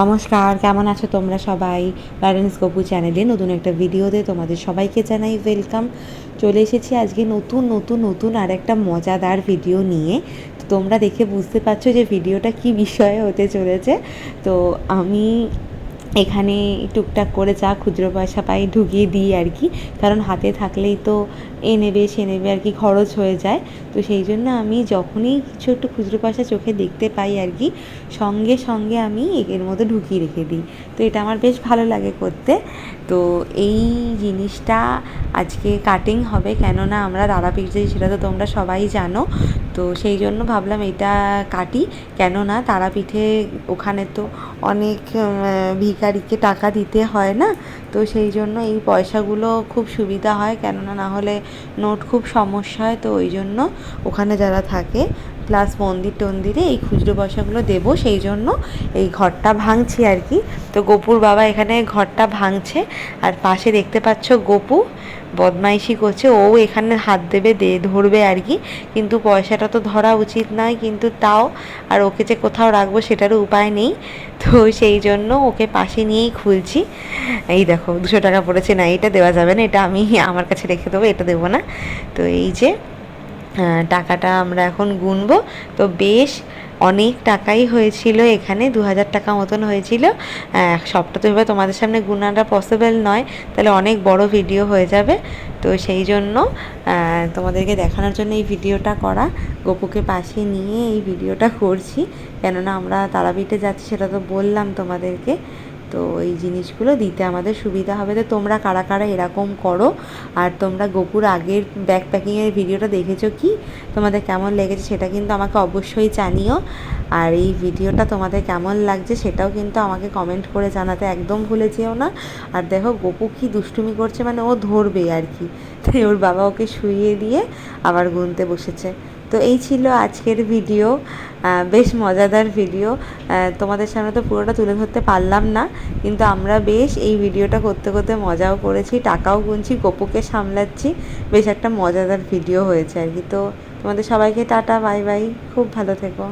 নমস্কার, কেমন আছো তোমরা সবাই? প্যারেন্টস গপু চ্যানেলে নতুন একটা ভিডিওতে তোমাদের সবাইকে জানাই ওয়েলকাম। চলে এসেছি আজকে নতুন আর একটা মজাদার ভিডিও নিয়ে। তো তোমরা দেখে বুঝতে পারছো যে ভিডিওটা কি বিষয়ে হতে চলেছে। তো আমি এখানে টুকটাক করে যা খুচরো পয়সা পাই ঢুকিয়ে দিই আর কি, কারণ হাতে থাকলেই তো এ নেবে সে নেবে আর কি, খরচ হয়ে যায়। তো সেই জন্য আমি যখনই কিছু একটু খুচরো পয়সা চোখে দেখতে পাই আর কি, সঙ্গে সঙ্গে আমি এর মধ্যে ঢুকিয়ে রেখে দিই। তো এটা আমার বেশ ভালো লাগে করতে। তো এই জিনিসটা আজকে কাটিং হবে, কেননা আমরা তারাপীঠ যাই, সেটা তো তোমরা সবাই জানো। তো সেই জন্য ভাবলাম এটা কাটি, কেননা তারাপীঠে ওখানে তো অনেক ভিখারিকে টাকা দিতে হয় না। তো সেই জন্য এই পয়সাগুলো খুব সুবিধা হয়, কেননা না হলে নোট খুব সমস্যা হয়। তো ওই জন্য ওখানে যারা থাকে প্লাস মন্দির টন্দিরে এই খুচরো পয়সাগুলো দেবো, সেই জন্য এই ঘরটা ভাঙছি আর কি। তো গপুর বাবা এখানে ঘরটা ভাঙছে, আর পাশে দেখতে পাচ্ছ গপু বদমাইশি করছে, ও এখানে হাত দেবে ধরবে আর কি, কিন্তু পয়সাটা তো ধরা উচিত নয়, কিন্তু তাও আর ওকে যে কোথাও রাখবো সেটারও উপায় নেই। তো সেই জন্য ওকে পাশে নিয়েই খুলছি। এই দেখো 200 টাকা পড়েছে, না এটা দেওয়া যাবে না, এটা আমি আমার কাছে রেখে দেবো, এটা দেবো না। তো এই যে টাকাটা আমরা এখন গুনবো। তো বেশ অনেক টাকাই হয়েছিল, এখানে 2000 টাকা মতন হয়েছিল। সবটা তো এবার তোমাদের সামনে গুনাটা পসিবল নয়, তাহলে অনেক বড় ভিডিও হয়ে যাবে। তো সেই জন্য তোমাদেরকে দেখানোর জন্য এই ভিডিওটা করা, গপুকে পাশে নিয়ে এই ভিডিওটা করছি, কেননা আমরা তারাপীঠে যাচ্ছি, সেটা তো বললাম তোমাদেরকে। তো এই জিনিসগুলো দিতে আমাদের সুবিধা হবে। তো তোমরা কারা কারা এরকম করো, আর তোমরা গপুর আগের ব্যাগ প্যাকিংয়ের ভিডিওটা দেখেছো কি, তোমাদের কেমন লেগেছে সেটা কিন্তু আমাকে অবশ্যই জানিও। আর এই ভিডিওটা তোমাদের কেমন লাগছে সেটাও কিন্তু আমাকে কমেন্ট করে জানাতে একদম ভুলে যেও না। আর দেখো গপু কি দুষ্টুমি করছে, মানে ও ধরবে আর কি, তাই ওর বাবা ওকে শুইয়ে দিয়ে আবার গুনতে বসেছে। তো এই ছিল আজকের ভিডিও, বেশ মজাদার ভিডিও। তোমাদের সামনে তো পুরোটা তুলে ধরতে পারলাম না, কিন্তু আমরা বেশ এই ভিডিওটা করতে করতে মজাও করেছি, টাকাও গুনছি, গপুকে সামলাচ্ছি, বেশ একটা মজাদার ভিডিও হয়েছে আর কি। তো তোমাদের সবাইকে টাটা, বাই বাই, খুব ভালো থেকো।